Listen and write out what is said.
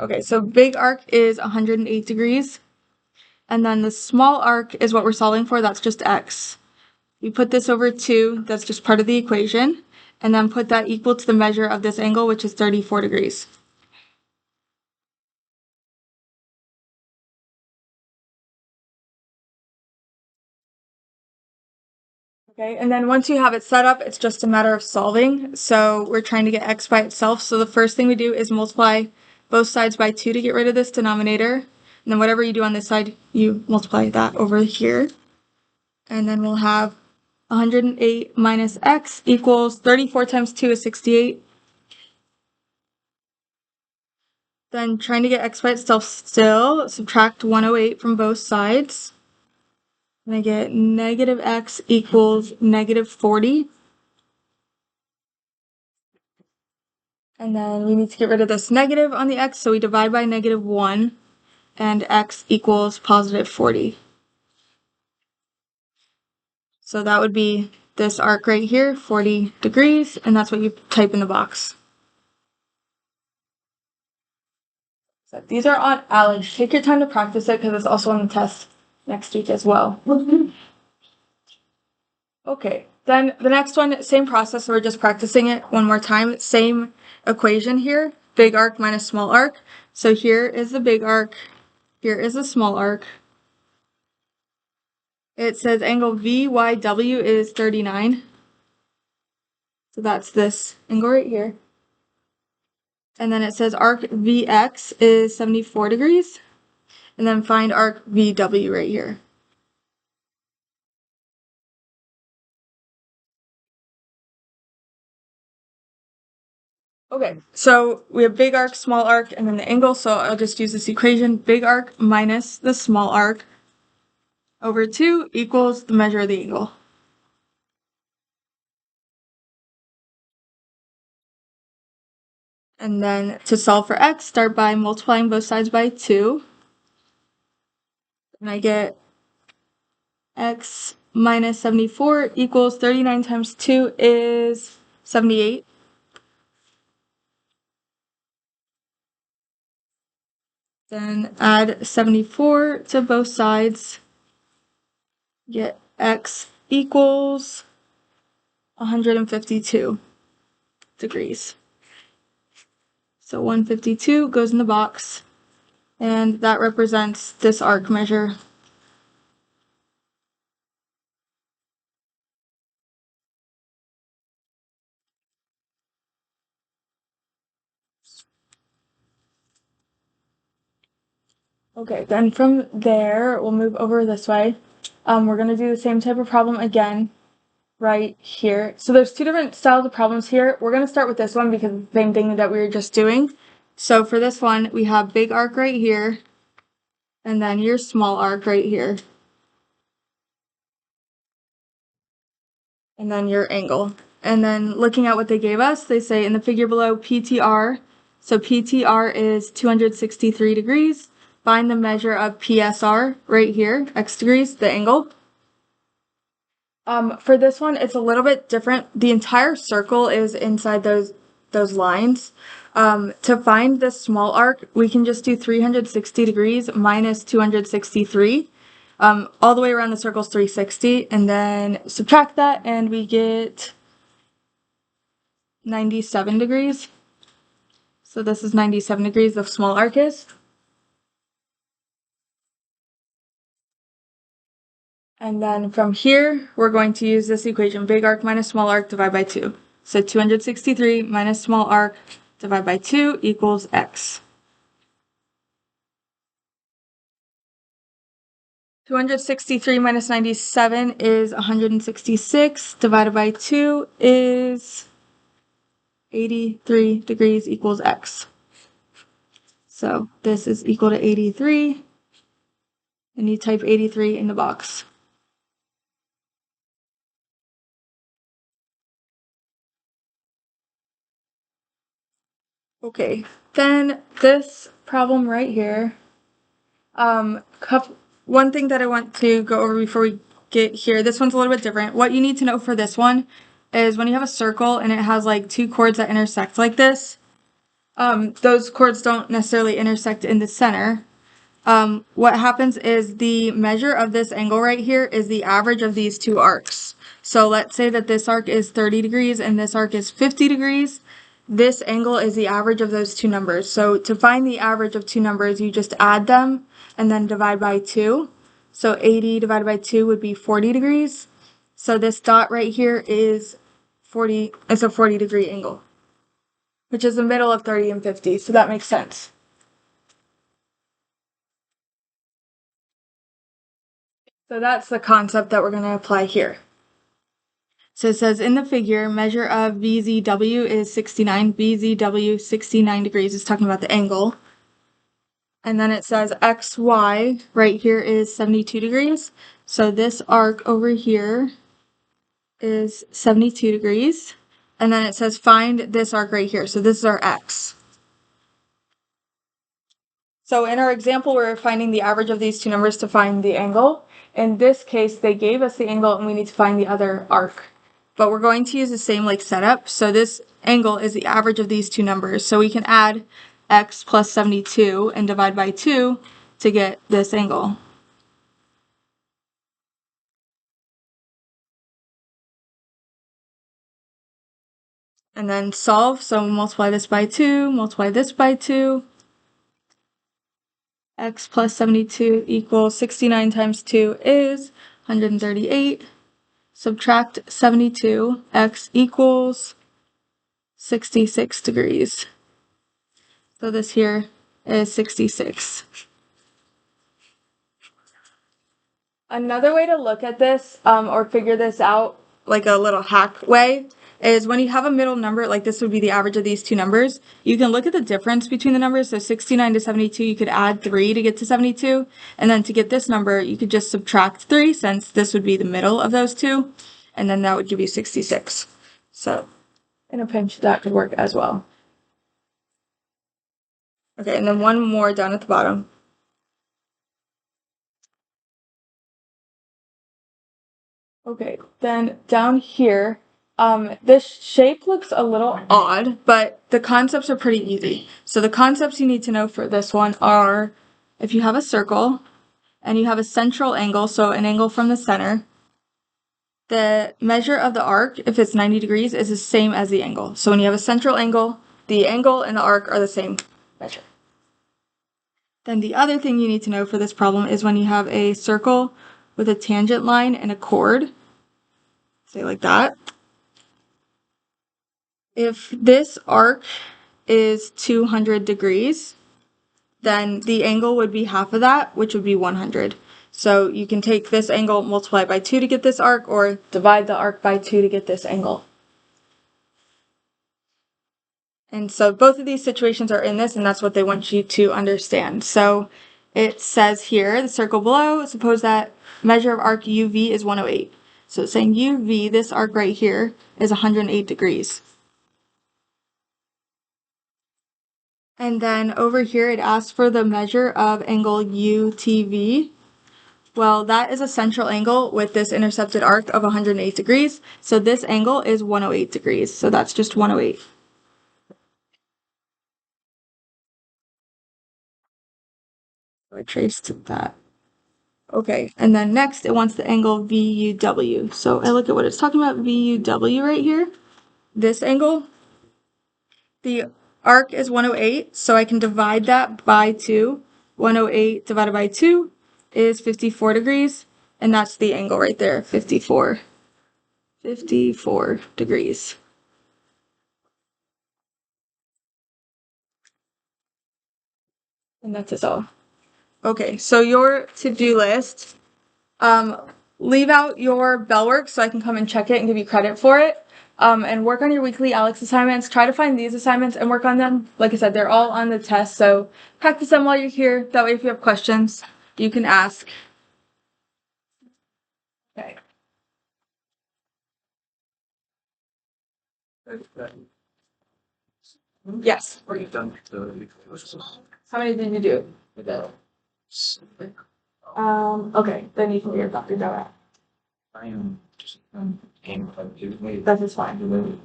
Okay, so big arc is 108 degrees. And then the small arc is what we're solving for. That's just x. We put this over 2. That's just part of the equation. And then put that equal to the measure of this angle, which is 34 degrees. Okay, and then once you have it set up, it's just a matter of solving. So we're trying to get x by itself. So the first thing we do is multiply both sides by 2 to get rid of this denominator. And then whatever you do on this side, you multiply that over here. And then we'll have 108 minus x equals 34 times 2 is 68. Then trying to get x by itself still, subtract 108 from both sides. And I get negative x equals negative 40. And then we need to get rid of this negative on the x, so we divide by negative 1, and x equals positive 40. So that would be this arc right here, 40 degrees, and that's what you type in the box. So these are on ALEKs. Take your time to practice it because it's also on the test next week as well. Okay, then the next one, same process, so we're just practicing it one more time. Same equation here, big arc minus small arc. So here is the big arc, here is the small arc. It says angle VYW is 39. So that's this angle right here. And then it says arc VX is 74 degrees. And then find arc VW right here. Okay, so we have big arc, small arc, and then the angle. So I'll just use this equation. Big arc minus the small arc over 2 equals the measure of the angle. And then to solve for x, start by multiplying both sides by 2. And I get x minus 74 equals 39 times 2 is 78. Then add 74 to both sides. Get x equals 152 degrees. So 152 goes in the box, and that represents this arc measure. Okay, then from there, we'll move over this way. We're going to do the same type of problem again right here. So there's two different styles of problems here. We're going to start with this one because it's the same thing that we were just doing. So for this one, we have big arc right here, and then your small arc right here. And then your angle. And then looking at what they gave us, they say in the figure below PTR. So PTR is 263 degrees. Find the measure of PSR right here, x degrees, the angle. For this one, it's a little bit different. The entire circle is inside those lines. To find the small arc, we can just do 360 degrees minus 263. All the way around the circle is 360, and then subtract that, and we get 97 degrees. So this is 97 degrees, the small arc is. And then from here, we're going to use this equation, big arc minus small arc, divide by 2. So 263 minus small arc, divide by 2 equals x. 263 minus 97 is 166, divided by 2 is 83 degrees equals x. So this is equal to 83, and you type 83 in the box. Okay, then this problem right here, one thing that I want to go over before we get here, this one's a little bit different. What you need to know for this one is when you have a circle and it has like two chords that intersect like this, those chords don't necessarily intersect in the center. What happens is the measure of this angle right here is the average of these two arcs. So let's say that this arc is 30 degrees and this arc is 50 degrees. This angle is the average of those two numbers. So to find the average of two numbers, you just add them and then divide by 2. So 80 divided by 2 would be 40 degrees. So this dot right here is 40, it's a 40-degree angle, which is the middle of 30 and 50. So that makes sense. So that's the concept that we're going to apply here. So it says in the figure, measure of VZW is 69. VZW 69 degrees is talking about the angle. And then it says XY right here is 72 degrees. So this arc over here is 72 degrees. And then it says find this arc right here. So this is our X. So in our example, we're finding the average of these two numbers to find the angle. In this case, they gave us the angle and we need to find the other arc. But we're going to use the same setup. So this angle is the average of these two numbers. So we can add X plus 72 and divide by 2 to get this angle. And then solve. So multiply this by 2, multiply this by 2. X plus 72 equals 69 times 2 is 138. Subtract 72, X equals 66 degrees. So this here is 66. Another way to look at this, or figure this out, like a little hack way, is when you have a middle number, like this would be the average of these two numbers, you can look at the difference between the numbers. So 69 to 72, you could add 3 to get to 72. And then to get this number, you could just subtract 3, since this would be the middle of those two. And then that would give you 66. So in a pinch, that could work as well. Okay, and then one more down at the bottom. Okay, then down here, this shape looks a little odd, but the concepts are pretty easy. So the concepts you need to know for this one are, if you have a circle and you have a central angle, so an angle from the center, the measure of the arc, if it's 90 degrees, is the same as the angle. So when you have a central angle, the angle and the arc are the same measure. Then the other thing you need to know for this problem is when you have a circle with a tangent line and a chord, say like that. If this arc is 200 degrees, then the angle would be half of that, which would be 100. So you can take this angle, multiply it by 2 to get this arc, or divide the arc by 2 to get this angle. And so both of these situations are in this, and that's what they want you to understand. So it says here, the circle below, suppose that measure of arc UV is 108. So it's saying UV, this arc right here, is 108 degrees. And then over here, it asks for the measure of angle UTV. Well, that is a central angle with this intercepted arc of 108 degrees. So this angle is 108 degrees. So that's just 108. So I traced that. Okay, and then next it wants the angle VUW. So I look at what it's talking about, VUW right here. This angle, the arc is 108, so I can divide that by 2. 108 divided by 2 is 54 degrees, and that's the angle right there, 54. 54 degrees. And that's it all. Okay, so your to-do list, leave out your bell work so I can come and check it and give you credit for it. And work on your weekly ALEKs assignments. Try to find these assignments and work on them. Like I said, they're all on the test, so practice them while you're here. That way if you have questions, you can ask. Okay. Yes. Are you done with the How many did you do with it? Okay, then you can get your Dr. Joe out. I am just aiming for That is fine.